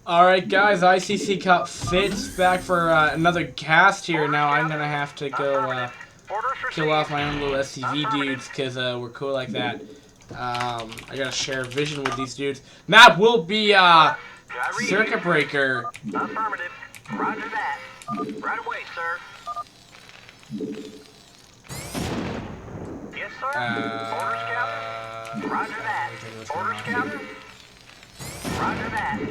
Alright guys, iCCup fits back for another cast here. Now I'm gonna have to go kill off my own little SCV dudes because we're cool like that. I gotta share vision with these dudes. Map will be Circuit Breaker. Affirmative. Roger that. Right away, sir. Yes, sir. Order scout. Roger that. Order scout. Roger that.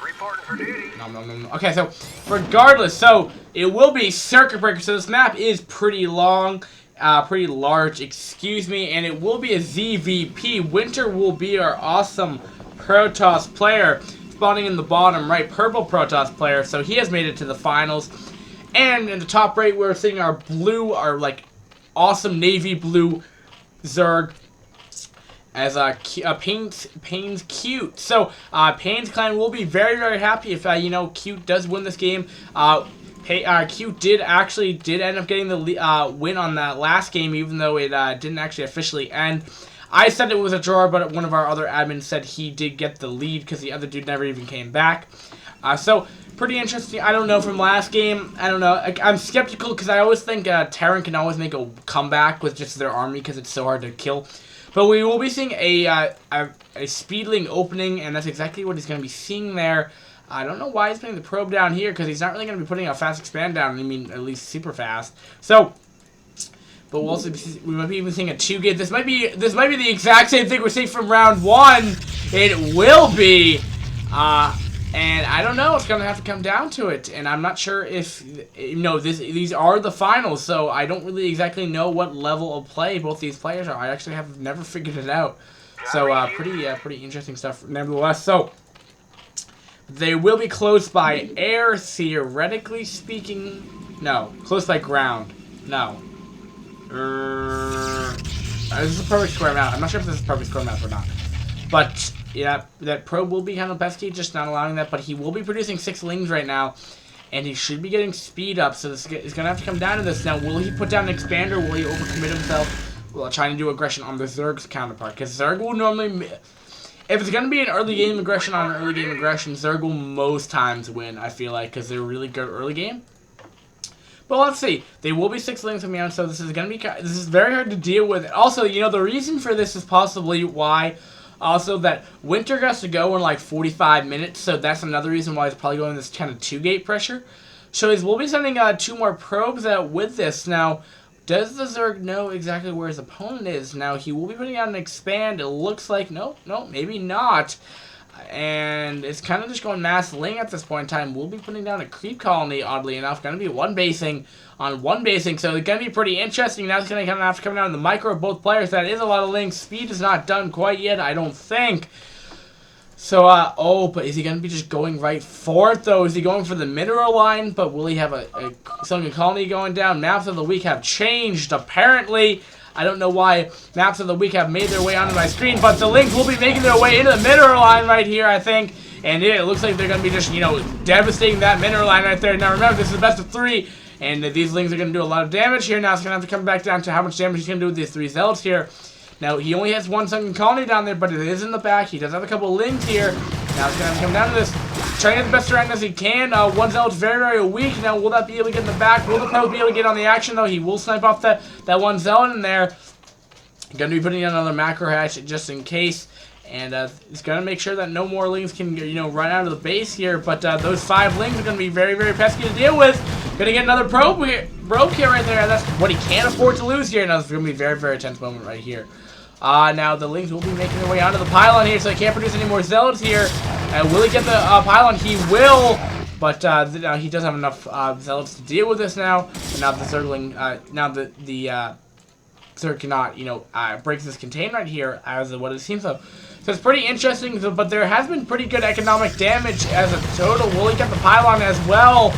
Reporting for duty. No. Okay, so regardless, so it will be Circuit Breaker. So this map is pretty long, pretty large, excuse me, and it will be a ZVP. Winter will be our awesome Protoss player, spawning in the bottom right, purple Protoss player. So he has made it to the finals. And in the top right, we're seeing our blue, our like awesome navy blue Zerg. As PaiN's cute. So PaiN's clan will be very, very happy if you know, cute does win this game. Cute did end up getting the win on that last game, even though it didn't actually officially end. I said it was a draw, but one of our other admins said he did get the lead because the other dude never even came back. So pretty interesting. I don't know from last game. I don't know. I'm skeptical because I always think Terran can always make a comeback with just their army because it's so hard to kill. But we will be seeing a speedling opening, and that's exactly what he's going to be seeing there. I don't know why he's putting the probe down here, because he's not really going to be putting a fast expand down. I mean, at least super fast. So, but we'll also we might be even seeing a 2-gate. This might be the exact same thing we're seeing from round 1. It will be. And I don't know. It's going to have to come down to it. And I'm not sure if, you know, these are the finals. So I don't really exactly know what level of play both these players are. I actually have never figured it out. So pretty interesting stuff nevertheless. So they will be close by air, theoretically speaking. No. Close by ground. No. This is a perfect square map. I'm not sure if this is a perfect square map or not. But yeah, that probe will be kind of pesky, just not allowing that. But he will be producing 6 lings right now, and he should be getting speed up. So this is going to have to come down to this. Now, will he put down an expander? Will he overcommit himself? Well, trying to do aggression on the Zerg's counterpart. Because Zerg will normally... If it's going to be an early game aggression on an early game aggression, Zerg will most times win, I feel like, because they're really good early game. But let's see. They will be 6 lings from me on, so this is going to be... This is very hard to deal with. Also, you know, the reason for this is possibly why... Also, that Winter has to go in like 45 minutes, so that's another reason why he's probably going this kind of 2-gate pressure. So we'll be sending 2 more probes out with this. Now, does the Zerg know exactly where his opponent is? Now, he will be putting out an expand. It looks like, no, maybe not. And it's kind of just going mass ling at this point in time. We'll be putting down a creep colony, oddly enough. Going to be one basing on one basing. So it's going to be pretty interesting. Now it's going to kind of have to come down to the micro of both players. That is a lot of lings. Speed is not done quite yet, I don't think. So, oh, but is he going to be just going right for it, though? Is he going for the mineral line? But will he have a Sunken Colony going down? Maps of the week have changed, apparently. I don't know why maps of the week have made their way onto my screen, but the lings will be making their way into the mineral line right here, I think. And it looks like they're going to be just, you know, devastating that mineral line right there. Now, remember, this is the best of 3, and these lings are going to do a lot of damage here. Now, it's going to have to come back down to how much damage he's going to do with these 3 zealots here. Now, he only has 1 Sunken Colony down there, but it is in the back. He does have a couple of lings here. Now, it's going to have to come down to this. Trying to get the best around as he can. 1 zealot's very, very weak. Now, will that be able to get in the back? Will the probe be able to get on the action, though? He will snipe off that 1 zealot in there. Going to be putting in another macro hatch just in case. And he's going to make sure that no more lings can, you know, run out of the base here. But those 5 lings are going to be very, very pesky to deal with. Going to get another probe here right there. And that's what he can't afford to lose here. Now, it's going to be a very, very tense moment right here. Now, the lings will be making their way onto the pylon here, so he can't produce any more zealots here. Will he get the pylon? He will. But he does have enough zealots to deal with this now. And now the Zergling, now the Zerg cannot, you know, break this contain right here as what it seems so. So it's pretty interesting, but there has been pretty good economic damage as a total. Will he get the pylon as well?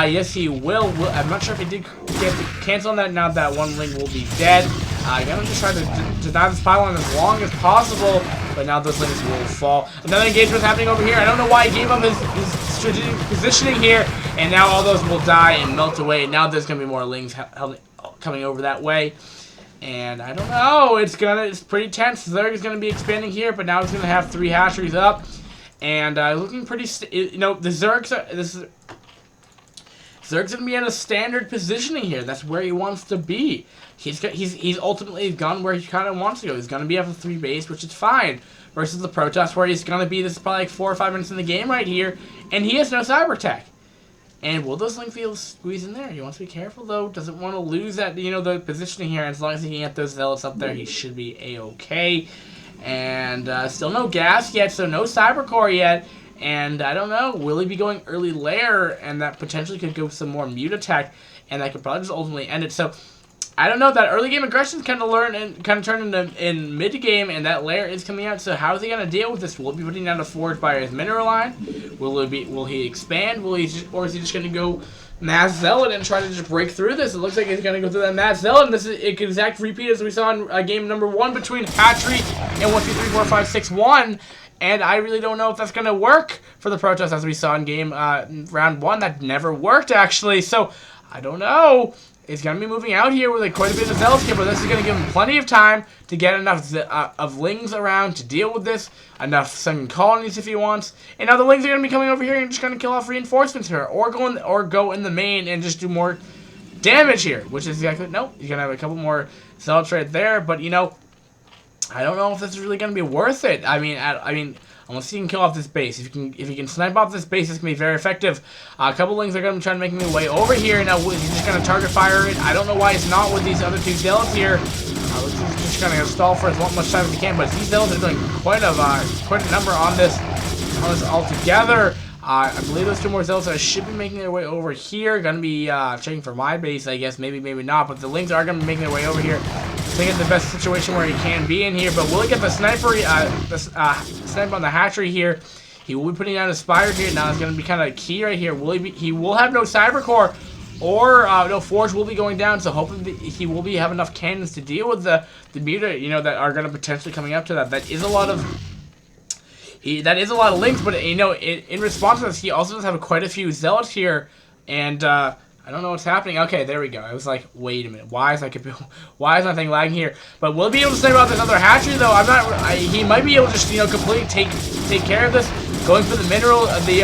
Yes, he will. I'm not sure if he did get to cancel on that. Now that 1 ling will be dead. I'm going to just try to deny this pylon as long as possible, but now those lings will fall. Another engagement is happening over here. I don't know why he gave up his strategic positioning here, and now all those will die and melt away. Now there's going to be more lings coming over that way. And I don't know, it's pretty tense. Zerg is gonna be expanding here, but now it's gonna have 3 hatcheries up. And looking pretty, you know, the Zerg's Zerg's gonna be in a standard positioning here. That's where he wants to be. He's ultimately gone where he kind of wants to go. He's gonna be at the 3 base, which is fine. Versus the Protoss, where he's gonna be. This is probably like 4 or 5 minutes in the game right here, and he has no cyber tech. And will those link fields squeeze in there? He wants to be careful though. Doesn't want to lose that, you know, the positioning here. As long as he can get those zealots up there, he should be a-okay. And still no gas yet, so no cyber core yet. And I don't know, will he be going early lair, and that potentially could go some more mute attack, and that could probably just ultimately end it. So I don't know, that early game aggression kind of turned into in mid game, and that lair is coming out. So how is he gonna deal with this? Will he be putting down a forge by his mineral line? Will he expand? Or is he just gonna go mass zealot and try to just break through this? It looks like he's gonna go through that mass zealot, and this is an exact repeat as we saw in game number 1 between Hatchery and 1, 2, 3, 4, 5, 6, 1. And I really don't know if that's going to work for the Protoss, as we saw in game round 1. That never worked, actually. So, I don't know. He's going to be moving out here with quite a bit of zealots here, but this is going to give him plenty of time to get enough of lings around to deal with this. Enough sending colonies if he wants. And now the lings are going to be coming over here and just going to kill off reinforcements here. Or go in the main and just do more damage here. Which is exactly... Nope. He's going to have a couple more zealots right there. But, you know... I don't know if this is really going to be worth it. I mean, unless he can kill off this base. If he can snipe off this base, it's going to be very effective. A couple lings are going to try to make their way over here. Now, he's just going to target fire it. I don't know why it's not with these other 2 zealots here. He's just going to stall for as much time as he can. But these zealots are doing quite a number on this altogether. I believe those 2 more zealots should be making their way over here. Going to be checking for my base, I guess. Maybe not. But the lings are going to be making their way over here. To get the best situation where he can be in here, but will he get the sniper, snipe on the hatchery here? He will be putting down his spires here. Now it's going to be kind of key right here. He will have no cyber core, or no forge will be going down. So hopefully he will have enough cannons to deal with the meter, you know, that are going to potentially coming up to that. That is a lot of links, but you know, in response to this, he also does have quite a few zealots here, and I don't know what's happening. Okay, there we go. I was like, wait a minute. Why is my thing lagging here? But we'll be able to say about this other hatchery, though. He might be able to just, you know, completely take care of this. Going for the mineral, the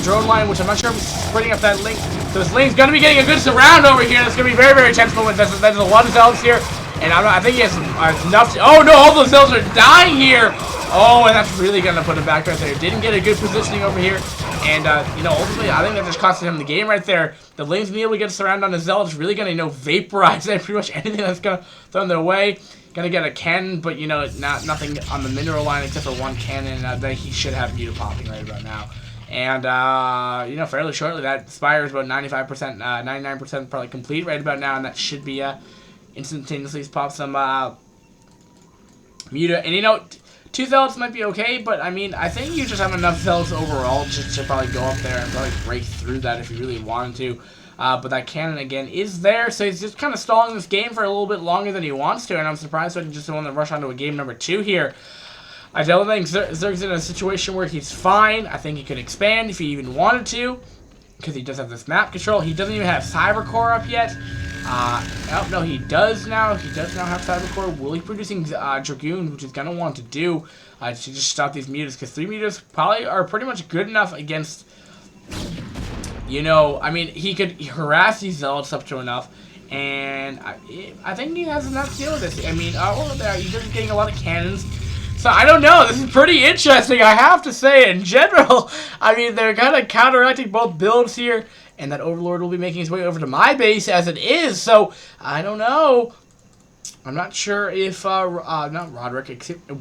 drone line, which I'm not sure if he's spreading up that link. So this link's going to be getting a good surround over here. That's going to be very, very tense moment. There's a lot of zealots here. And I think he has enough to... Oh, no, all those zealots are dying here. Oh, and that's really going to put him back right there. Didn't get a good positioning over here. And, you know, ultimately, I think that just costed him the game right there. The Lings being able to get surrounded on the Zealot's really going to, you know, vaporize pretty much anything that's going to throw in their way. Going to get a cannon, but, you know, nothing on the mineral line except for 1 cannon that he should have meter popping right about now. And, you know, fairly shortly, that Spire is about 95%, 99% probably complete right about now, and that should be instantaneously pop some Muta. And, you know... 2 zealots might be okay, but I mean, I think you just have enough zealots overall just to probably go up there and probably break through that if you really wanted to. But that cannon, again, is there, so he's just kind of stalling this game for a little bit longer than he wants to, and I'm surprised he just want to rush onto a game number 2 here. I don't think Zerg's in a situation where he's fine. I think he could expand if he even wanted to, because he does have this map control. He doesn't even have Cyber Core up yet. Oh, no, he does now. He does now have Cyber Core. Will he producing Dragoon, which he's going to want to do to just stop these mutas, because 3 mutas probably are pretty much good enough against, you know, I mean, he could harass these zealots up to enough, and I think he has enough to deal with this. I mean, he's just getting a lot of cannons. So, I don't know. This is pretty interesting, I have to say, in general. I mean, they're kind of counteracting both builds here. And that Overlord will be making his way over to my base as it is. So, I don't know. I'm not sure if, not Roderick,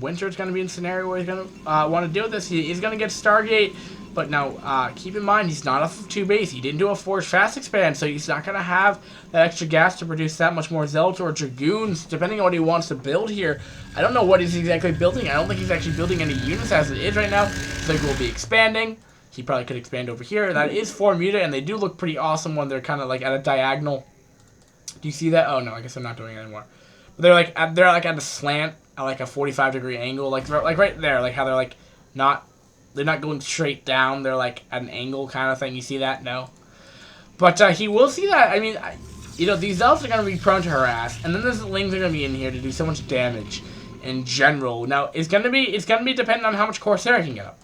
Winter's going to be in a scenario where he's going to want to deal with this. He is going to get Stargate. But now, keep in mind, he's not a 2 base. He didn't do a Forge Fast Expand. So, he's not going to have that extra gas to produce that much more Zealots or Dragoons, depending on what he wants to build here. I don't know what he's exactly building. I don't think he's actually building any units as it is right now. So, he will be expanding. He probably could expand over here. That is 4 Muta, and they do look pretty awesome when they're kind of like at a diagonal. Do you see that? Oh no, I guess I'm not doing it anymore. But they're like at a slant, at like a 45-degree angle, like right there, like how they're like they're not going straight down. They're like at an angle kind of thing. You see that? No. But he will see that. I mean, you know, these elves are going to be prone to harass, and then the lings are going to be in here to do so much damage in general. Now it's going to be dependent on how much Corsair can get up.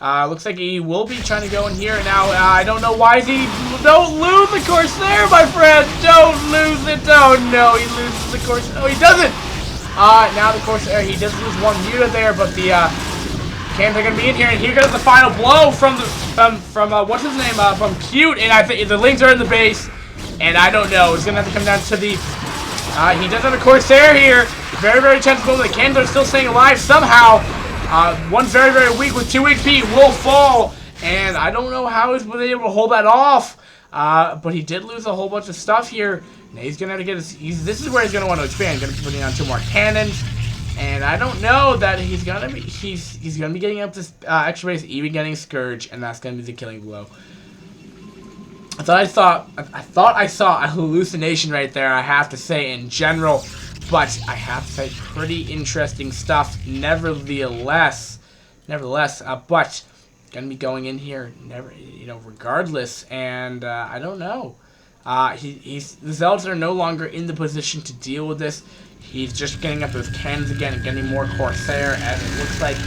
Looks like he will be trying to go in here now. I don't know why he... Don't lose the Corsair, my friend! Don't lose it! Oh, no, he loses the Corsair. Oh, he doesn't! Now the Corsair, he does lose one Muta there, but the, cannons are going to be in here, and here goes the final blow from the... From what's his name? From Cute, and I think the Lings are in the base, and I don't know. It's going to have to come down to the... he does have a Corsair here. Very, very tense moment. The cannons are still staying alive somehow. One's very, very weak with 2 HP, will fall, and I don't know how he's been able to hold that off, but he did lose a whole bunch of stuff here. Now he's going to have to get his, this is where he's going to want to expand. Going to be putting on 2 more cannons, and I don't know that he's going to be, he's going to be getting up this extra base, even getting Scourge, and that's going to be the killing blow. I thought I saw a hallucination right there, I have to say, in general. But I have to say, pretty interesting stuff. Nevertheless, but gonna be going in here, regardless. And I don't know. The Zealots are no longer in the position to deal with this. He's just getting up those cannons again and getting more Corsair. As it looks like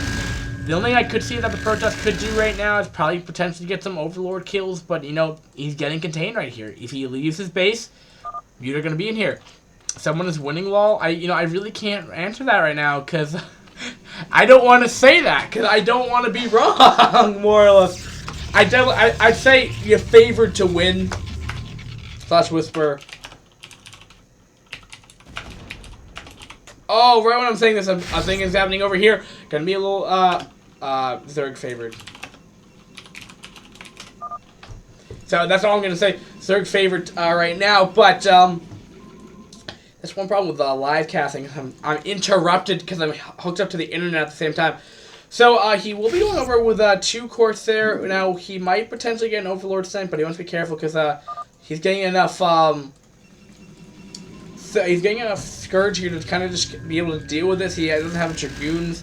the only thing I could see that the Protoss could do right now is probably potentially get some Overlord kills. But he's getting contained right here. If he leaves his base, you're gonna be in here. Someone is winning lol. I really can't answer that right now because I don't want to say that because I don't want to be wrong, more or less. I'd say you're favored to win. / whisper. Oh, right when I'm saying this, a thing is happening over here. Gonna be a little Zerg favored. So that's all I'm gonna say. Zerg favored right now, but that's one problem with live casting. I'm interrupted because I'm hooked up to the internet at the same time. So he will be going over with 2 Corsair. Now he might potentially get an Overlord Snipe, but he wants to be careful because he's getting enough. So he's getting enough Scourge here to kind of just be able to deal with this. He doesn't have Dragoons,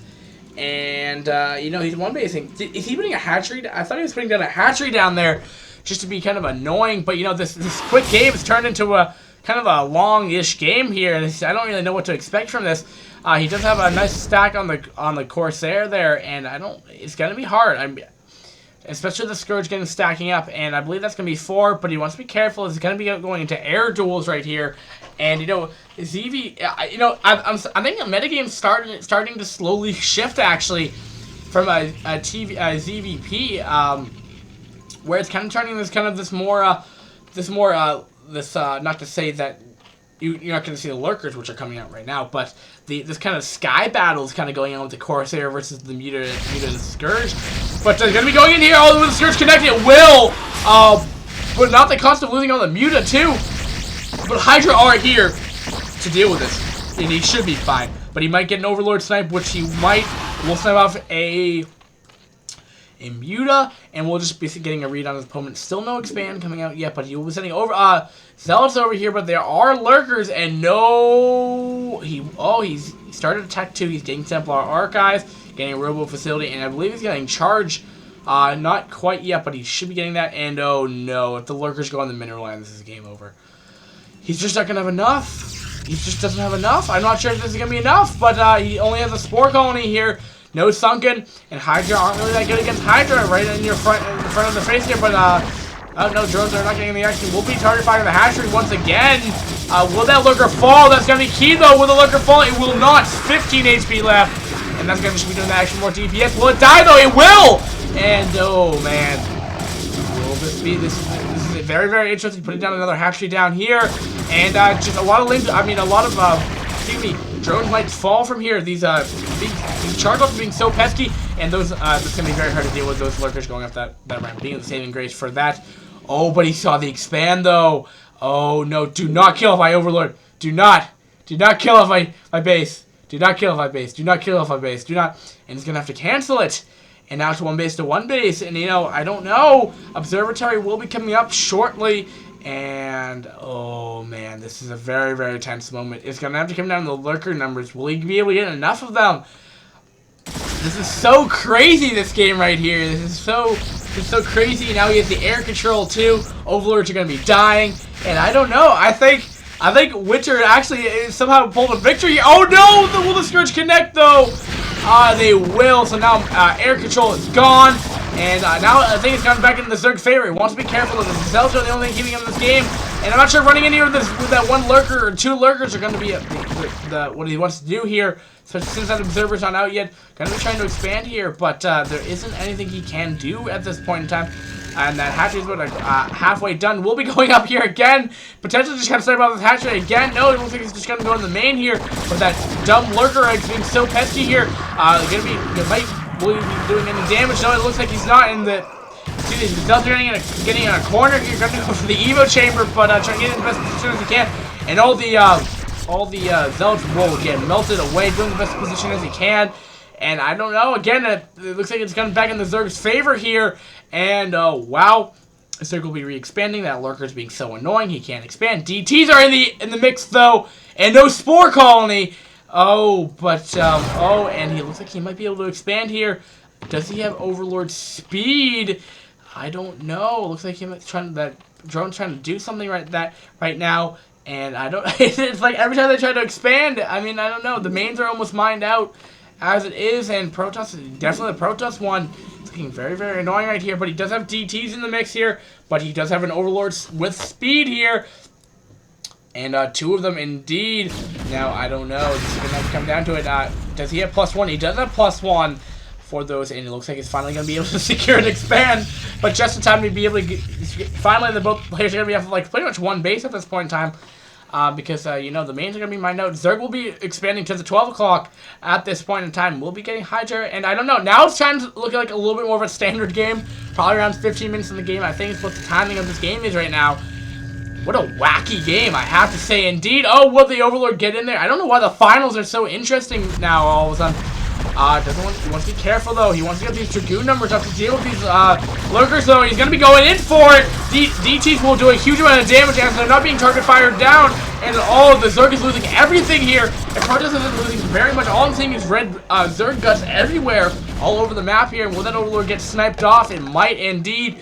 and he's one basing. Is he putting a hatchery? I thought he was putting down a hatchery down there just to be kind of annoying. But this quick game has turned into a kind of a long-ish game here, and I don't really know what to expect from this. He does have a nice stack on the Corsair there, and it's gonna be hard. Especially the Scourge stacking up, and I believe that's gonna be 4. But he wants to be careful. He's gonna be going into air duels right here, and ZV. I think the metagame's starting to slowly shift actually from a ZVP, where it's kind of turning this not to say that you're not going to see the Lurkers, which are coming out right now, but this kind of sky battle is kind of going on with the Corsair versus the Muta and Scourge. But they're going to be going in here, all with the Scourge connected, it will, but not the cost of losing on the Muta too. But Hydra are here to deal with this, and he should be fine. But he might get an Overlord Snipe, which he will snipe off a Muta, and we'll just be getting a read on his opponent. Still no expand coming out yet, but he will be sending over Zealots over here, but there are Lurkers, and no, he's started attack 2. He's getting Templar Archives, getting a Robo Facility, and I believe he's getting Charge. Not quite yet, but he should be getting that. And oh no, if the Lurkers go on the Mineral Line, this is game over. He's just not gonna have enough. He just doesn't have enough. I'm not sure if this is gonna be enough, but he only has a Spore Colony here. No Sunken, and Hydra aren't really that good against Hydra right in front of the face here, but no, drones are not getting the action. We'll be target firing the hatchery once again. Will that Lurker fall? That's going to be key though. Will the Lurker fall? It will not. 15 HP left, and that's going to be doing the action more DPS. Will it die though? It will! And oh man, will this be, this is very, very interesting. Putting down another hatchery down here, and just a lot of drones might fall from here. These charge ups being so pesky, and those it's gonna be very hard to deal with those Lurkers going up that ramp. Being the saving grace for that. Oh, but he saw the expand though. Oh no! Do not kill off my Overlord. Do not kill off my base. Do not kill off my base. Do not kill off my base. Do not. And he's gonna have to cancel it. And now it's 1 base to 1 base. And I don't know. Observatory will be coming up shortly. And oh man, this is a very, very tense moment. It's gonna have to come down to the Lurker numbers. Will he be able to get enough of them? This is so crazy, this game right here. This is so crazy. Now he has the air control too. Overlords are gonna be dying, and I don't know. I think Winter actually somehow pulled a victory. Oh no! Will the Scourge connect though? They will. So now air control is gone. And now I think it's gotten back into the Zerg's favor. He wants to be careful. The Zealots are the only thing keeping him in this game. And I'm not sure running in here with that one lurker or two lurkers are going to be what he wants to do here. So since that observer's not out yet, going to be trying to expand here. But there isn't anything he can do at this point in time. And that hatchery is about halfway done. We'll be going up here again. Potentially just kind of start about this hatchery again. No, it looks like he's just going to go in the main here. But that dumb lurker eggs being so pesky here. Will he be doing any damage? No, it looks like he's not in the... See, these Zealots are getting in a corner. You're going to go for the Evo chamber, but try to get in the best position as he can. And all the Zealots will get melted away, doing the best position as he can. And I don't know. Again, it looks like it's gotten back in the Zerg's favor here. And, wow. The Zerg will be re-expanding. That lurker is being so annoying. He can't expand. DTs are in the mix, though. And no Spore Colony. Oh, but, and he looks like he might be able to expand here. Does he have Overlord speed? I don't know. It looks like that drone's trying to do something right now. And I don't, it's like every time they try to expand, I mean, I don't know. The mains are almost mined out as it is, and Protoss, definitely the Protoss one, is looking very, very annoying right here. But he does have DTs in the mix here, but he does have an Overlord with speed here. And two of them indeed. Now, I don't know. This is going to have to come down to it. Does he have +1? He does have +1 for those, and it looks like he's finally going to be able to secure and expand. But just in time to be able to finally, both players are going to be have like pretty much one base at this point in time. Because, you know, the mains are going to be mined out. Zerg will be expanding to the 12 o'clock at this point in time. We'll be getting Hydra, and I don't know. Now it's time to look like a little bit more of a standard game. Probably around 15 minutes in the game. I think it's what the timing of this game is right now. What a wacky game, I have to say, indeed. Oh, will the Overlord get in there? I don't know why the finals are so interesting now all of a sudden. He wants to be careful, though. He wants to get these Dragoon numbers up to deal with these lurkers, though. He's going to be going in for it. DTs will do a huge amount of damage as they're not being target fired down. And the Zerg is losing everything here. And Protoss isn't losing very much. All I'm seeing is red Zerg guts everywhere, all over the map here. And will that Overlord get sniped off? It might indeed.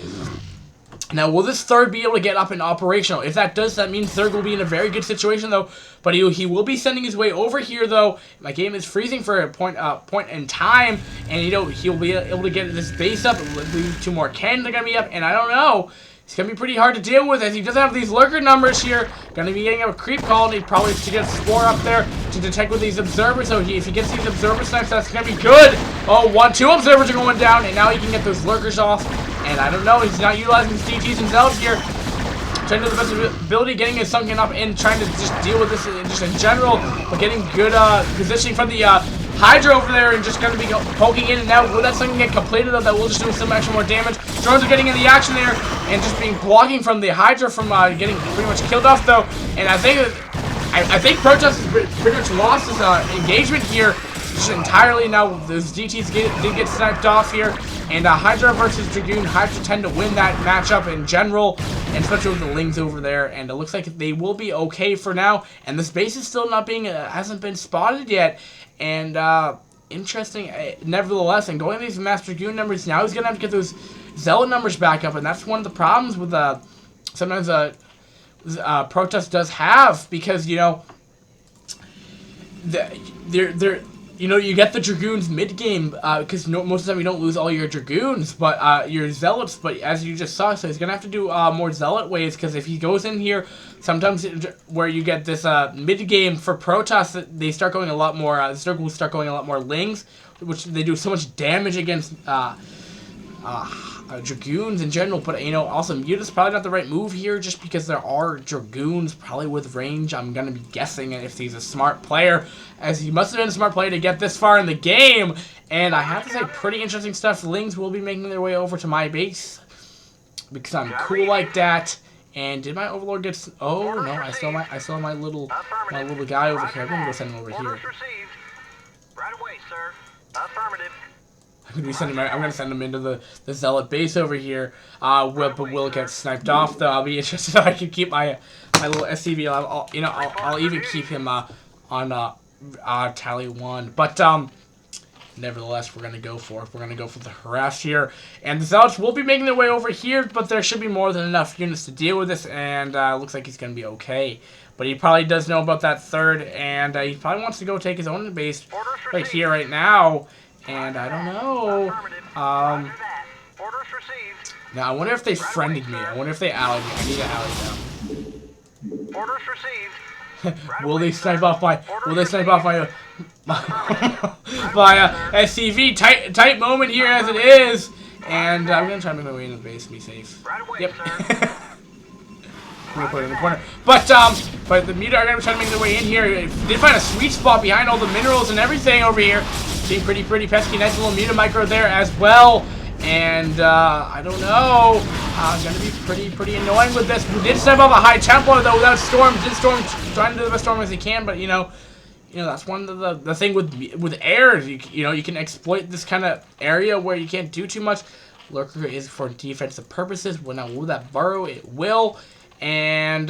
Now, will this third be able to get up and operational? If that does, that means third will be in a very good situation, though. But he will be sending his way over here, though. My game is freezing for a point in time, and you know he'll be able to get this base up. Two more cannons are gonna be up, and I don't know. It's gonna be pretty hard to deal with as he doesn't have these lurker numbers here. Gonna be getting a creep colony probably to get a Spore up there to detect with these observers. So if he gets these observer snipes, that's gonna be good. Oh, two observers are going down, and now he can get those lurkers off. And I don't know, he's not utilizing his DTs and Zealots here. Trying to do the best of his ability, getting it sunken up and trying to just deal with this just in general. But getting good positioning from the Hydra over there and just going to be poking in and out. Will that sunken get completed, though? That will just do some extra more damage. Drones are getting in the action there and just being blocking from the Hydra from getting pretty much killed off, though. And I think Protoss has pretty much lost his engagement here just entirely. Now those DTs did get sniped off here. And Hydra versus Dragoon, Hydra tend to win that matchup in general, and especially with the Lings over there. And it looks like they will be okay for now. And this base is still not being, hasn't been spotted yet. And interesting, nevertheless. And going to these Master Dragoon numbers, now he's gonna have to get those Zealot numbers back up, and that's one of the problems with sometimes Protoss does have, because you know you know, you get the Dragoons mid-game, because most of the time you don't lose all your Dragoons, but your Zealots, but as you just saw, so he's going to have to do more Zealot waves, because if he goes in here, sometimes where you get this mid-game for Protoss, they start going a lot more, the Zerg will start going a lot more Lings, which they do so much damage against Dragoons in general, but you know, also mute is probably not the right move here, just because there are Dragoons probably with range. I'm gonna be guessing if he's a smart player, as he must have been a smart player to get this far in the game. And I have to say, pretty interesting stuff. Lings will be making their way over to my base because I'm cool like that. And did my Overlord get? Oh no, I saw my little guy over here. I'm gonna go send him over here. Right away, sir. Affirmative. I'm gonna send him into the Zealot base over here. But will it get sniped off though? I'll be interested if I can keep my little SCV. I'll even keep him on tally 1. But nevertheless, we're gonna go for it. We're gonna go for the harass here, and the Zealots will be making their way over here. But there should be more than enough units to deal with this, and looks like he's gonna be okay. But he probably does know about that third, and he probably wants to go take his own base right here, right now. And I don't know. Orders received. Now, I wonder if they friended me. I wonder if they allied me. I need to ally them. Orders received. Will they snipe off my? Will they snipe off my? My SCV tight moment here as it is, and I'm gonna try to make my way into the base and be safe. Right away, Yep. sir. I'm gonna put it in the corner, but the Muta are gonna try to make their way in here. They find a sweet spot behind all the minerals and everything over here. Being pretty pesky. Nice little Muta micro there as well. And I don't know. Gonna be pretty annoying with this. We did step up a high Templar though without Storm. Did Storm trying to do the best Storm as he can, but you know that's one of the thing with air. You know you can exploit this kind of area where you can't do too much. Lurker is for defensive purposes. Well, now will that burrow? It will. And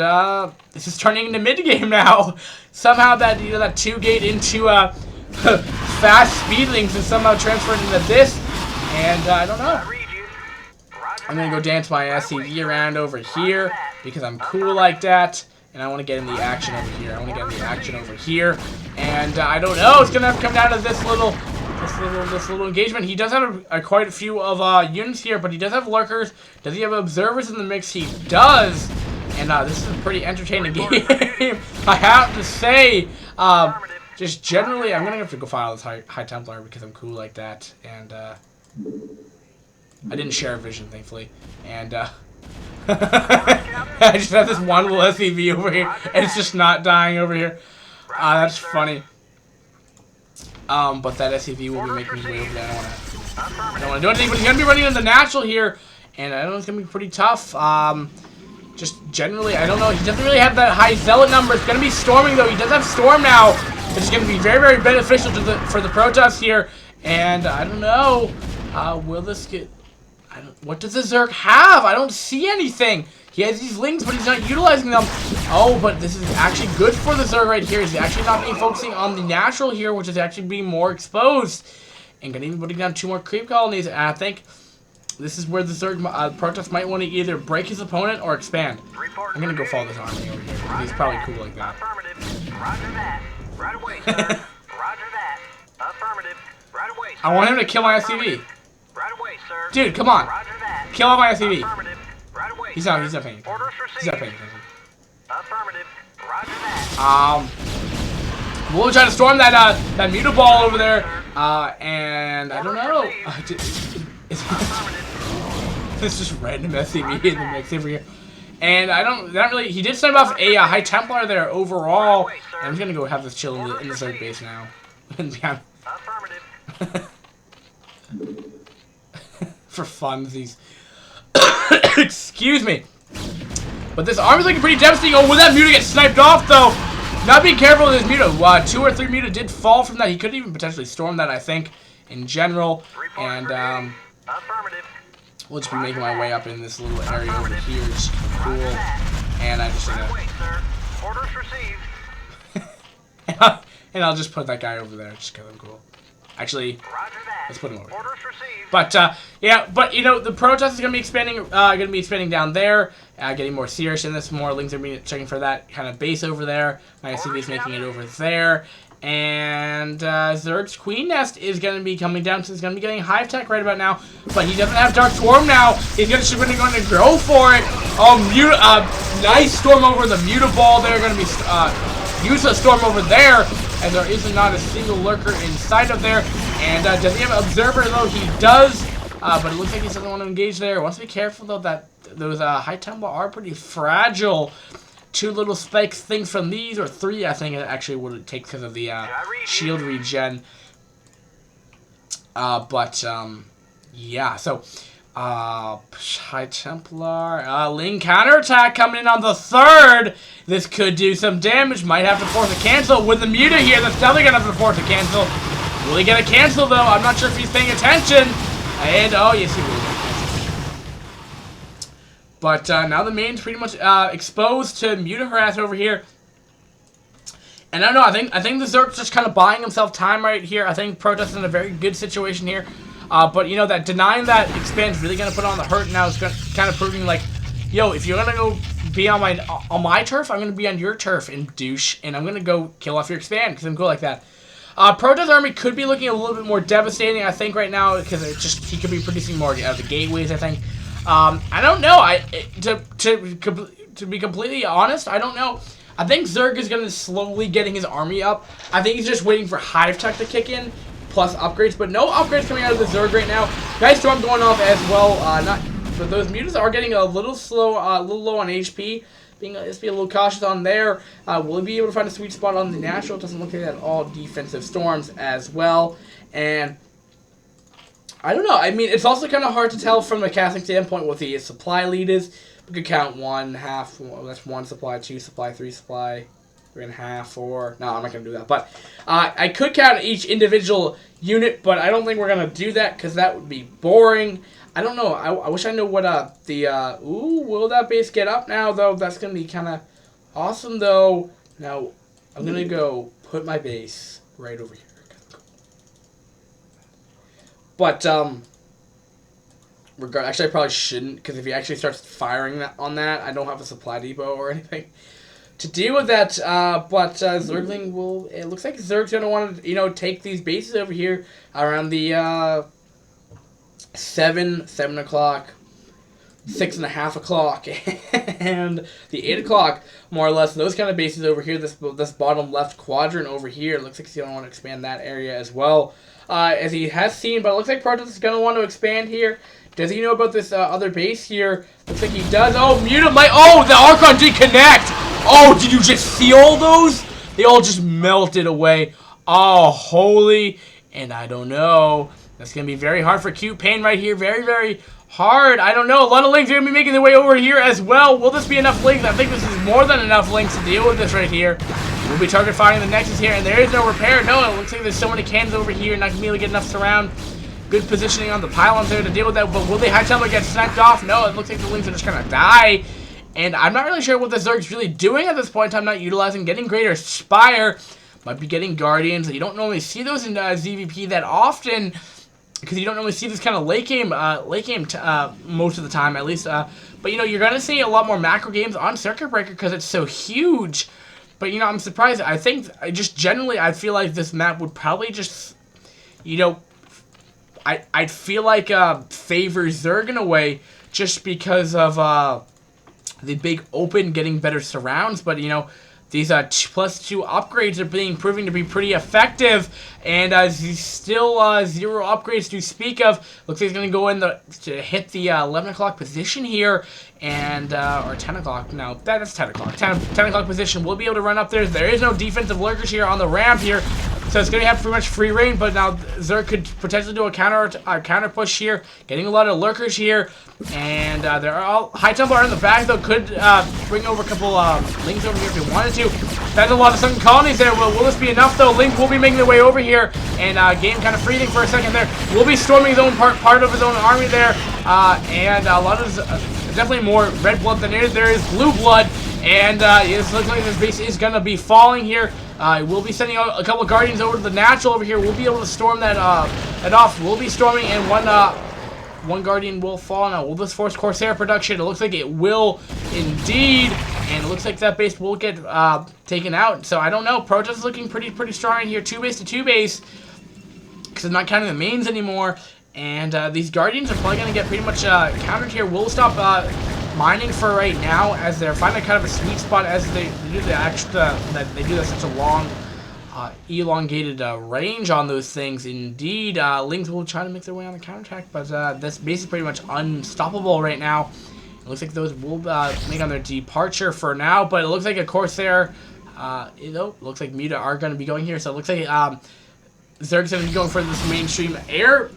this is turning into mid game now. Somehow that that 2-gate into fast speedlings is somehow transferred into this. And I don't know. I'm gonna go dance my SCV around over here because I'm cool like that, and I want to get in the action over here. And I don't know. It's gonna have to come down to this little engagement. He does have quite a few of units here, but he does have lurkers. Does he have observers in the mix? He does. And this is a pretty entertaining game. I have to say. Just generally, I'm gonna have to go file this high Templar because I'm cool like that, and I didn't share a vision, thankfully, and I just have this one little SCV over here, and it's just not dying over here. That's funny. But that SCV will be making his way over there. I don't want to do anything, but he's gonna be running in the natural here, and I know it's gonna be pretty tough. Just generally, I don't know. He doesn't really have that high zealot number. It's gonna be storming though. He does have storm now, which is gonna be very beneficial for the Protoss here. And I don't know. Will this get? What does the Zerg have? I don't see anything. He has these lings, but he's not utilizing them. Oh, but this is actually good for the Zerg right here. He's actually not being focusing on the natural here, which is actually being more exposed. And gonna even putting down 2 more creep colonies. And I think this is where the Zerg Protoss might want to either break his opponent or expand. I'm gonna go follow this army over here. He's probably cool like that. Roger that. Right away, sir. Roger that. Affirmative. Right away, sir. I want him to kill my SCV. Right away, sir. Dude, come on. Roger that. Kill off my SCV. Affirmative. Right away, He's sir. not paying attention. Orders He's not received. paying attention. Affirmative. Roger that. We'll try to storm that Muta ball over there. And I don't know. It's just random SCV in the mix over here. And he did snipe off a high Templar there overall. And I'm gonna go have this chill in the Zerg base now. Affirmative. For funsies. Excuse me. But this army's looking pretty devastating. Oh, will that Muta get sniped off though? Not being careful with his Muta. 2 or 3 Muta did fall from that. He could even potentially storm that, I think, in general. And Affirmative. we'll just be making my way up in this little area over here. It's cool. And I just Right away, sir. Orders received. and I'll just put that guy over there just because I'm cool. Actually, Roger that. let's put him over here. Orders received. But yeah, but you know the Protoss is gonna be expanding down there, getting more serious in this. More lings are being checking for that kind of base over there. My SCV is making it over there, and Zerg's Queen Nest is gonna be coming down. So he's gonna be getting Hive Tech right about now, but he doesn't have Dark Swarm now. He's going to go for it. Oh, nice storm over the Muta ball. They're gonna be useless storm over there. And there is not a single lurker inside of there. And does he have an observer though? He does. But it looks like he doesn't want to engage there. Wants to be careful though that those high Templar are pretty fragile. 2 little spikes things from these, or 3 I think it actually would take because of the shield regen. Yeah, so high Templar, Ling counterattack coming in on the 3rd. This could do some damage. Might have to force a cancel with the Muta here. That's definitely gonna have to force a cancel. Will he get a cancel though? I'm not sure if he's paying attention. And oh yes, he will. But now the main's pretty much exposed to Muta harass over here. And I don't know. I think the Zerg's just kind of buying himself time right here. I think Protoss is in a very good situation here. But you know that denying that expand's really gonna put on the hurt now. It's kind of proving like, yo, if you're gonna go be on my turf, I'm gonna be on your turf, and douche, and I'm gonna go kill off your expand because I'm cool like that. Protoss Army could be looking a little bit more devastating, I think, right now, because he could be producing more out of the gateways, I think. I don't know. To be completely honest, I don't know. I think Zerg is going to slowly getting his army up. I think he's just waiting for Hive Tech to kick in, plus upgrades, but no upgrades coming out of the Zerg right now. Nice Storm going off as well. But those mutas are getting a little slow, a little low on HP. Let's be a little cautious on there. Will he be able to find a sweet spot on the natural? Doesn't look like that at all. Defensive Storms as well. And I don't know. I mean, it's also kind of hard to tell from a casting standpoint what the supply lead is. We could count 1/2. Well, that's 1 supply, 2 supply, 3 supply, 3.5, 4. No, I'm not going to do that. But I could count each individual unit, but I don't think we're going to do that because that would be boring. I don't know. I wish I knew what ooh, will that base get up now, though? That's going to be kind of awesome, though. Now, I'm going to go put my base right over here. But, actually, I probably shouldn't, because if he actually starts firing on that, I don't have a supply depot or anything to deal with that. But Zergling will, it looks like Zerg's going to want to, take these bases over here around the 7 o'clock, 6.5 o'clock, and the 8 o'clock, more or less. Those kind of bases over here, this bottom left quadrant over here, it looks like he's going to want to expand that area as well, as he has seen, but it looks like Protoss is going to want to expand here. Does he know about this other base here? Looks like he does. Oh, Muta might. Oh, the Archon did connect. Oh, did you just see all those? They all just melted away. Oh, holy. And I don't know. That's going to be very hard for cute PaiN right here. Very, very hard. I don't know. A lot of links are going to be making their way over here as well. Will this be enough links? I think this is more than enough links to deal with this right here. We'll be target firing the Nexus here, and there is no repair. No, it looks like there's so many cannons over here, not going to be able to get enough surround. Good positioning on the pylons there to deal with that, but will the High Templar get sniped off? No, it looks like the links are just going to die. And I'm not really sure what the Zerg's really doing at this point in time, not utilizing, getting Greater Spire. Might be getting Guardians. You don't normally see those in ZVP that often, because you don't normally see this kind of late game most of the time, at least. But, you're going to see a lot more macro games on Circuit Breaker because it's so huge. But, I'm surprised. I think, just generally, I feel like this map would probably just, I'd feel like favor Zerg in a way, just because of the big open getting better surrounds. But these +2 upgrades are proving to be pretty effective, and still 0 upgrades to speak of. Looks like he's going to go in to hit the 11 o'clock position here, and or 10 o'clock. No, that's 10 o'clock. 10 o'clock position. We'll be able to run up there. There is no defensive lurkers here on the ramp here. So it's going to have pretty much free reign, but now Zerg could potentially do a counter push here, getting a lot of lurkers here, and they're all High Templar in the back though. Could bring over a couple links over here if he wanted to. That's a lot of sunken colonies there. Will this be enough though? Link will be making their way over here, and game kind of freezing for a second there. Will be storming his own part of his own army there, and a lot of definitely more red blood than there is blue blood, and it looks like this base is going to be falling here. We'll be sending out a couple of Guardians over to the natural over here. We'll be able to storm that off. We'll be storming, and one Guardian will fall. Now, will this force Corsair production? It looks like it will indeed, and it looks like that base will get taken out. So I don't know. Protoss is looking pretty strong in here. 2 base to 2 base, because I'm not counting the mains anymore. And these Guardians are probably going to get pretty much countered here. We'll stop mining for right now, as they're finding kind of a sweet spot as they do such a long elongated range on those things. Indeed, Lings will try to make their way on the counterattack, but this base is pretty much unstoppable right now. It looks like those will make on their departure for now, but it looks like a Corsair, looks like Muta are going to be going here, so it looks like Zerg's going to be going for this mainstream air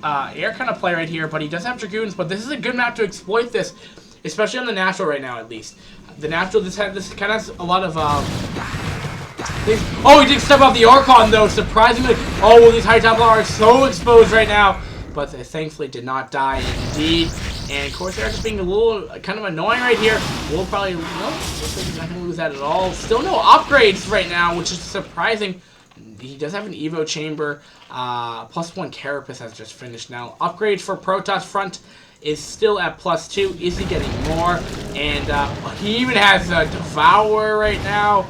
kind of play right here, but he does have Dragoons, but this is a good map to exploit this, especially on the natural right now, at least. The natural, this kind of has a lot of, oh, he did step off the Archon, though, surprisingly. Oh, well, these High Templar are so exposed right now, but they thankfully did not die, indeed. And Corsair just being a little kind of annoying right here. We'll probably, no, looks like he's not going to lose that at all. Still no upgrades right now, which is surprising. He does have an Evo chamber. +1 Carapace has just finished now. Upgrade for Protoss front is still at +2. Is he getting more? And he even has a Devourer right now.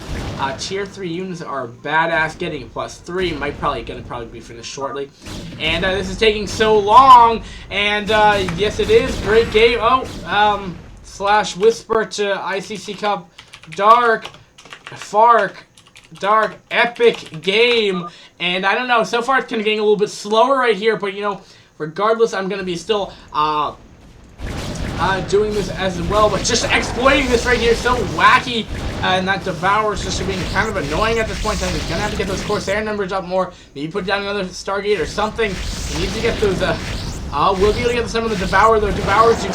Tier 3 units are badass. Getting +3 might probably be finished shortly. And this is taking so long. And yes, it is. Great game. Oh, slash whisper to iCCup.Dark. Dark, epic game. And I don't know, so far it's kind of getting a little bit slower right here, but you know, regardless, I'm going to be still doing this as well, but just exploiting this right here, so wacky, and that Devour's just being kind of annoying at this point. He's going to have to get those Corsair numbers up more, maybe put down another Stargate or something. He needs to get those, we'll be able to get some of the Devour, though. Devours do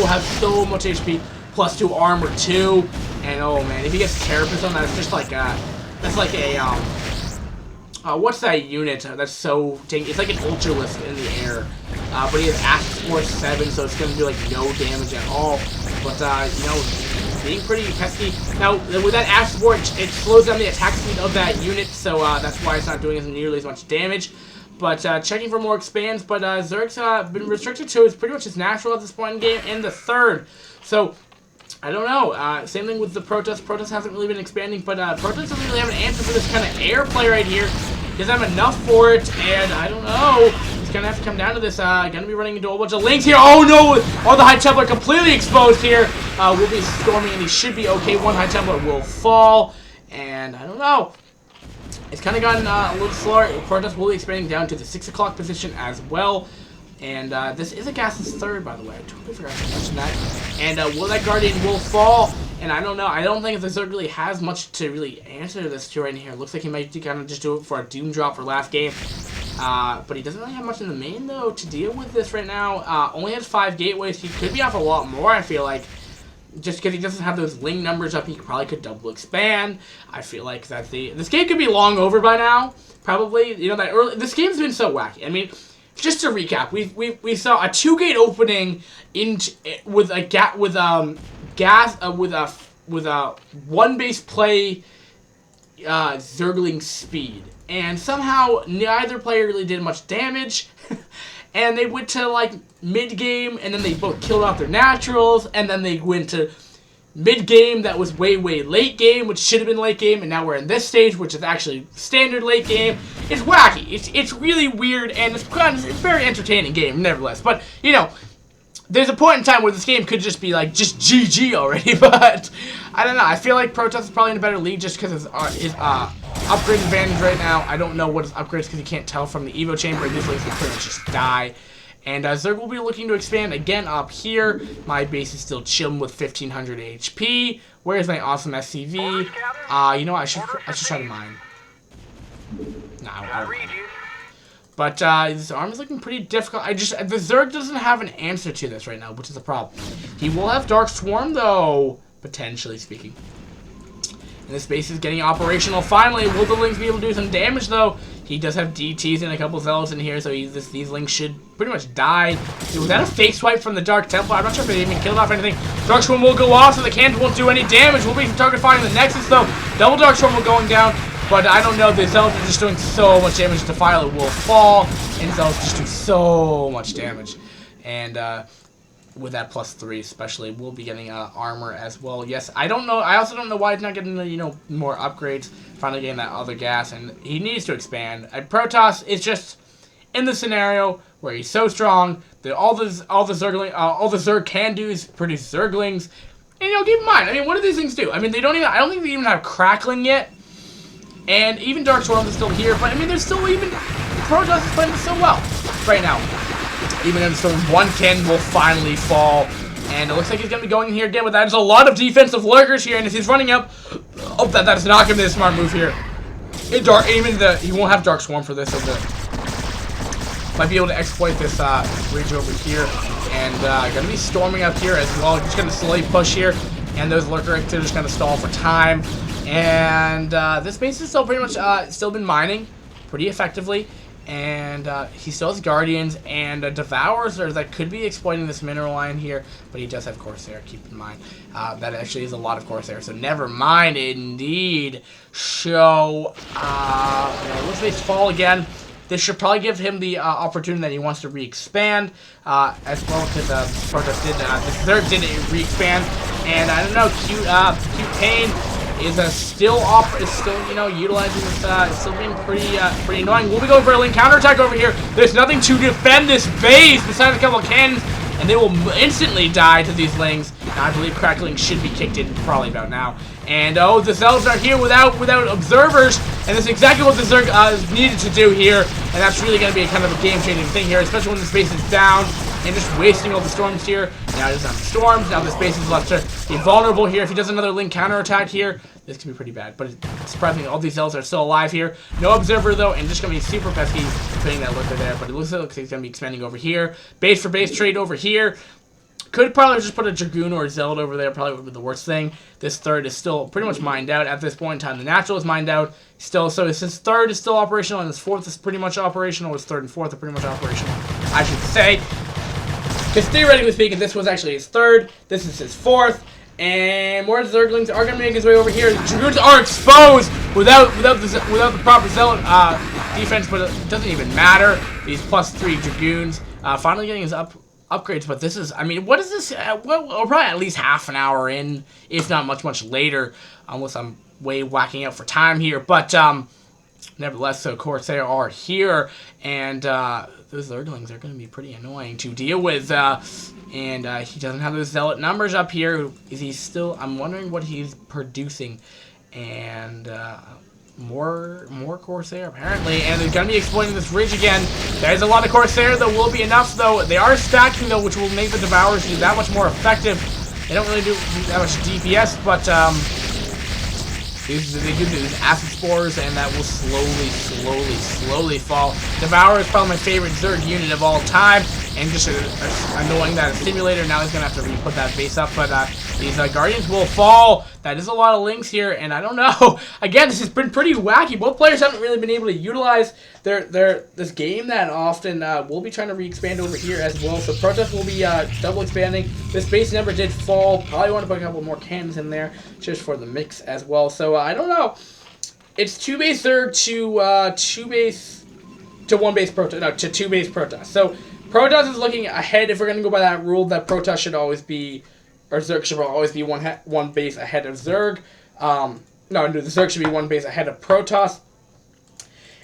have so much HP, +2 armor too, and oh man, if he gets Carapace, that's just like, that's like a, what's that unit that's so dang, it's like an Ultralisk in the air, but he has Acid Force 7, so it's gonna do like no damage at all, but you know, being pretty pesky. Now, with that Acid Force, it slows down the attack speed of that unit, so that's why it's not doing nearly as much damage. But checking for more expands, but Zerg's been restricted to is pretty much his natural at this point in the game, in the third, so I don't know. Same thing with the Protoss. Protoss hasn't really been expanding, but Protoss doesn't really have an answer for this kind of air play right here. He doesn't have enough for it, and I don't know. He's going to have to come down to this. Going to be running into a bunch of links here. Oh, no! All the High Templar completely exposed here. Will be storming, and he should be okay. One High Templar will fall, and I don't know. It's kind of gotten a little slower. Protoss will be expanding down to the 6 o'clock position as well. And this is a gasless third, by the way. I totally forgot to mention that. And will that Guardian will fall? And I don't know. I don't think the Zerg really has much to really answer this to right here. It looks like he might kind of just do it for a Doom drop for last game. But he doesn't really have much in the main, though, to deal with this right now. Only has 5 gateways. He could be off a lot more, I feel like. Just because he doesn't have those Ling numbers up, he probably could double expand. I feel like that this game could be long over by now. Probably. You know, this game's been so wacky. I mean, just to recap, we saw a 2-gate opening with a 1 base play Zergling speed, and somehow neither player really did much damage, and they went to like mid game, and then they both killed off their naturals, and then they went to mid game that was way late game, which should have been late game, and now we're in this stage, which is actually standard late game. It's wacky. It's really weird, and it's a very entertaining game, nevertheless. But you know, there's a point in time where this game could just be like just GG already. But I don't know. I feel like Protoss is probably in a better league just because his upgrade advantage right now. I don't know what his upgrades because you can't tell from the Evo chamber. These lanes will pretty much just die. And Zerg will be looking to expand again up here. My base is still chilling with 1500 HP. Where's my awesome SCV? You know what? I should try to mine. Nah, but this arm is looking pretty difficult. The Zerg doesn't have an answer to this right now, which is a problem. He will have Dark Swarm though, potentially speaking. And this base is getting operational finally. Will the Lings be able to do some damage though? He does have DTs and a couple Zealots in here, so these Lings should pretty much die. Was that a fake swipe from the Dark Templar? I'm not sure if they even killed off anything. Dark Swarm will go off, so the cannon won't do any damage. We'll be target firing the Nexus though. Double Dark Swarm will going down, but I don't know. The Zealots are just doing so much damage. Defiler will fall, and Zealots just do so much damage. And with that +3 especially, we'll be getting armor as well. Yes, I don't know. I also don't know why he's not getting the, more upgrades. Finally getting that other gas, and he needs to expand. Protoss is just in the scenario where he's so strong that all the Zerg can do is produce Zerglings. And keep in mind, I mean, what do these things do? I mean, I don't think they even have Crackling yet. And even Dark Swarm is still here, but I mean, there's still even Protoss is playing so well right now. Even in the storm, one cannon will finally fall. And it looks like he's going to be going in here again with that. There's a lot of defensive lurkers here, and as he's running up, oh, that's not going to be a smart move here. He won't have Dark Swarm for this. Might be able to exploit this bridge over here. And going to be storming up here as well. Just going to slowly push here. And those lurker activities are just going to stall for time. And this base is still pretty much still been mining pretty effectively. And he still has Guardians and Devours that could be exploiting this mineral line here, but he does have Corsair, keep in mind. That actually is a lot of Corsair, so never mind indeed. So, let's base fall again. This should probably give him the opportunity that he wants to re-expand, as well, because Protoss did, the Zerg did re-expand. And I don't know, cute PaiN is still you know, utilizing this, still being pretty annoying. We'll be going for a link counterattack over here. There's nothing to defend this base besides a couple of cannons, and they will instantly die to these lings. Now, I believe crackling should be kicked in probably about now. And oh, the Zealots are here without observers, and that's exactly what the Zerg is needed to do here. And that's really going to be a kind of a game-changing thing here, especially when this base is down and just wasting all the storms here. Now he doesn't have the storms. Now this base is left to be vulnerable here. If he does another link counterattack here, this could be pretty bad. But it's surprising all these Zealots are still alive here. No observer though, and just going to be super pesky putting that lurker there. But it looks like he's going to be expanding over here. Base for base trade over here. Could probably just put a Dragoon or a Zealot over there. Probably would be the worst thing. This third is still pretty much mined out at this point in time. The natural is mined out still. So his third is still operational, and his fourth is pretty much operational. His third and fourth are pretty much operational, I should say. Because theoretically speaking, this was actually his third. This is his fourth. And more Zerglings are going to make his way over here. The Dragoons are exposed without the proper Zealot defense, but it doesn't even matter. These +3 Dragoons finally getting his upgrades, but this is, I mean, what is this? We're probably at least half an hour in, if not much later, unless I'm way whacking out for time here. But nevertheless, so Corsair are here, and those Zerglings are going to be pretty annoying to deal with. And he doesn't have those Zealot numbers up here. Is he still? I'm wondering what he's producing, and more Corsair apparently, and they're going to be exploiting this ridge again. There's a lot of Corsair, though. Will be enough, though. They are stacking, though, which will make the Devourers do that much more effective. They don't really do that much DPS, but they do these acid spores, and that will slowly fall. Devourer is probably my favorite Zerg unit of all time, and just annoying that simulator. Now he's gonna have to re-put that base up, but these Guardians will fall. That is a lot of links here, and I don't know. Again, this has been pretty wacky. Both players haven't really been able to utilize this game that often. We'll be trying to re-expand over here as well. So Protest will be double expanding. This base never did fall. Probably want to put a couple more cannons in there just for the mix as well. So I don't know. It's 2 base Zerg to 2 base to 1 base Protest. No, to 2 base Protest. So Protoss is looking ahead. If we're going to go by that rule, that Protoss should always be, or Zerg should always be one base ahead of Zerg. No, the Zerg should be 1 base ahead of Protoss.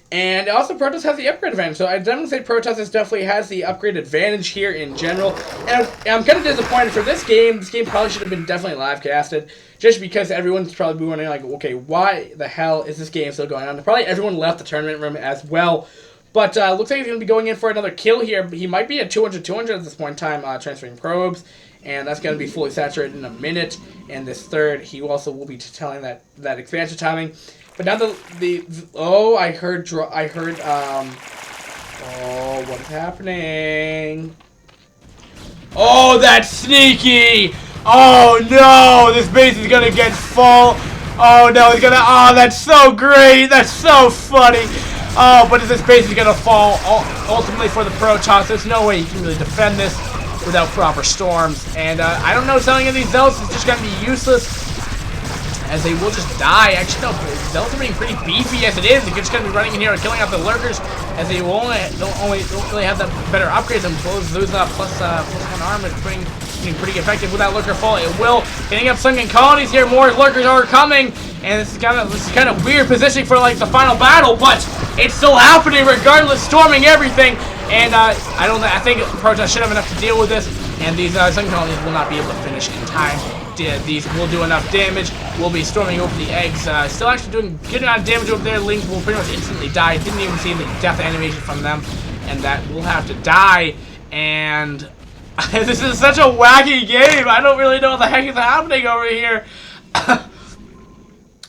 And also, Protoss has the upgrade advantage. So I definitely say Protoss definitely has the upgrade advantage here in general. And I'm kind of disappointed for this game. This game probably should have been definitely live casted, just because everyone's probably wondering, like, okay, why the hell is this game still going on? Probably everyone left the tournament room as well. But looks like he's going to be going in for another kill here. He might be at 200 at this point in time, transferring probes. And that's going to be fully saturated in a minute. And this third, he also will be telling that expansion timing. But now I heard, oh, what's happening? Oh, that's sneaky! Oh, no! This base is going to get full. Oh, no, he's going to, oh, that's so great! That's so funny! Oh, but this base is going to fall ultimately for the Protoss. There's no way you can really defend this without proper storms. And I don't know, selling any of these Zealots is just going to be useless, as they will just die. Actually, no, Zealots are being pretty beefy as it is. They're just going to be running in here and killing out the lurkers, as they don't really have that better upgrades. And lose plus 1 armor, being pretty effective with that lurker fall. It will. Getting up sunken colonies here. More lurkers are coming. And this is kind of weird positioning for like the final battle, but it's still happening regardless, storming everything. And I think Protoss should have enough to deal with this, and these sunken colonies will not be able to finish in time. These will do enough damage. We'll be storming over the eggs. Still actually doing good amount of damage over there. Lings will pretty much instantly die. Didn't even see the death animation from them, and that will have to die. And this is such a wacky game. I don't really know what the heck is happening over here.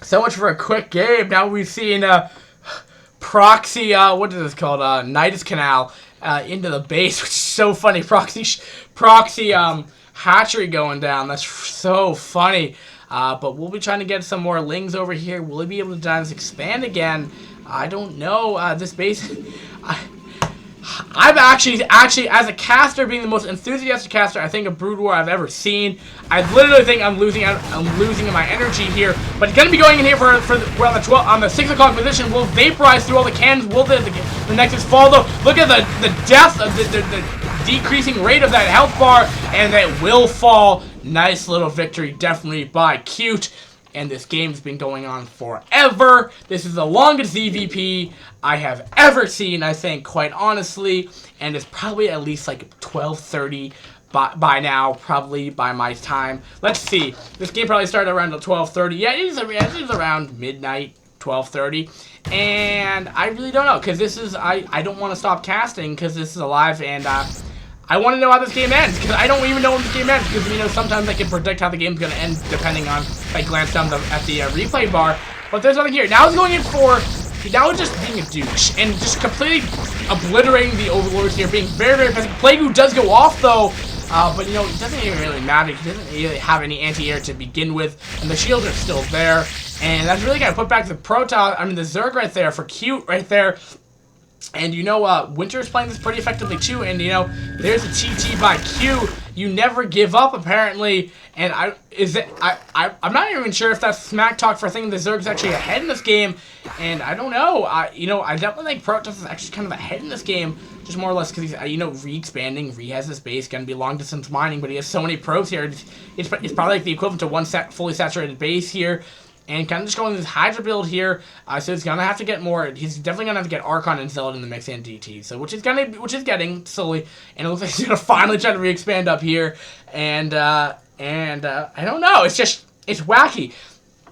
So much for a quick game. Now we've seen proxy, what is this called? Nidus Canal into the base, which is so funny. Proxy hatchery going down. That's so funny. But we'll be trying to get some more lings over here. Will he be able to expand again? I don't know. This base... I'm actually, as a caster, being the most enthusiastic caster I think of Brood War I've ever seen. I literally think I'm losing my energy here. But he's gonna be going in here we're on the 6 o'clock position. We'll vaporize through all the cannons. Will the Nexus fall though? Look at the death of the decreasing rate of that health bar, and it will fall. Nice little victory, definitely by Cute. and this game's been going on forever. This is the longest EVP I have ever seen, I think, quite honestly, and it's probably at least like 12:30 by now, probably by my time. Let's see. This game probably started around 12:30. Yeah, it is around midnight, 12:30. And I really don't know, because this is, I don't want to stop casting, because this is alive, and I want to know how this game ends, because I don't even know when the game ends, because, you know, sometimes I can predict how the game's going to end, depending on if I glance down at the replay bar. But there's nothing here. Now it's going in for, now it's just being a douche, and just completely obliterating the overlords here, being very, very fast. Plague does go off, though, but, you know, it doesn't even really matter. He doesn't really have any anti-air to begin with, and the shields are still there. And that's really going to put back the Protoss, I mean, the Zerg right there for Cute right there. And, you know, Winter's playing this pretty effectively, too. And, you know, there's a TT by Q. You never give up, apparently. And I'm not even sure if that's smack talk for thinking the Zerg's actually ahead in this game. And I don't know. You know, I definitely think Protoss is actually kind of ahead in this game. Just more or less because he's, you know, re-expanding. Re has his base, going to be long-distance mining. But he has so many probes here. It's probably like the equivalent to one fully saturated base here. And kind of just going this Hydra build here, so he's gonna have to get more. He's definitely gonna have to get Archon and Zealot in the mix and DT. So which is getting slowly, and it looks like he's gonna finally try to re-expand up here. And I don't know. It's wacky.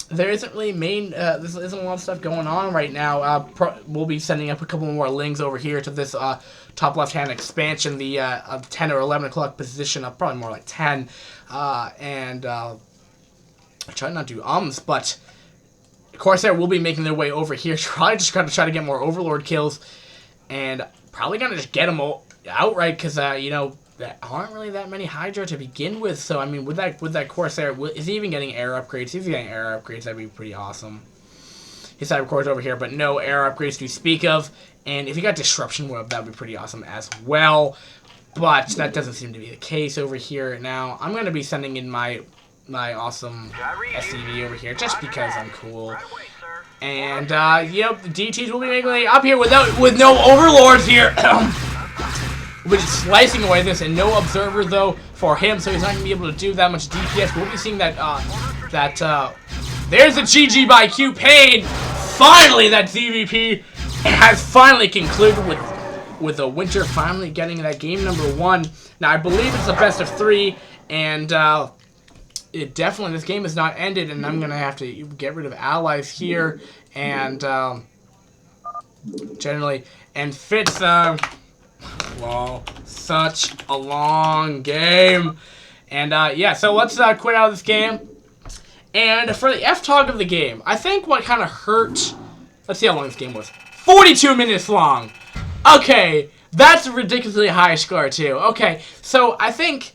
There isn't really there isn't a lot of stuff going on right now. We'll be sending up a couple more links over here to this top left-hand expansion, the 10 or 11 o'clock position, probably more like 10, I try not to do but Corsair will be making their way over here. Probably just gonna try to get more Overlord kills, and probably gonna just get them outright, because you know, there aren't really that many Hydra to begin with. So I mean, with that Corsair, is he even getting air upgrades? If he's getting air upgrades, that'd be pretty awesome. His side of course over here, but no air upgrades to speak of. And if he got Disruption Web, that'd be pretty awesome as well. But that doesn't seem to be the case over here. Now I'm gonna be sending in my awesome SCV over here, just because I'm cool. And, you know, the DTs will be making their way up here with no Overlords here. We're just slicing away this, and no Observer, though, for him, so he's not going to be able to do that much DPS. We'll be seeing that, there's a GG by PaiN. Finally, that ZVP has finally concluded with the Winter finally getting that game number 1. Now, I believe it's the best of 3, and, this game is not ended, and I'm gonna have to get rid of allies here, and generally, and Fitz, well, such a long game, and yeah, so let's quit out of this game. And for the F-Talk of the game, I think what kind of hurt, let's see how long this game was, 42 minutes long. Okay, that's a ridiculously high score too. Okay, so I think,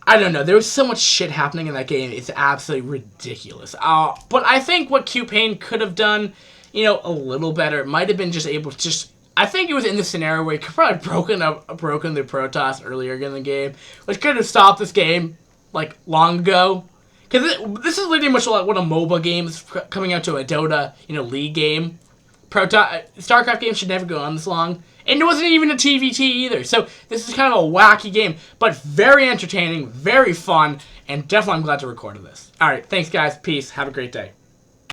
I don't know, there was so much shit happening in that game, it's absolutely ridiculous. But I think what PaiN could have done, you know, a little better, might have been just able to I think it was in the scenario where he could probably broken the Protoss earlier in the game, which could have stopped this game, like, long ago. Because this is literally much like what a MOBA game is coming out to a Dota, you know, League game. StarCraft games should never go on this long. And it wasn't even a TVT either. So this is kind of a wacky game, but very entertaining, very fun, and definitely I'm glad to record this. Alright, thanks guys. Peace. Have a great day.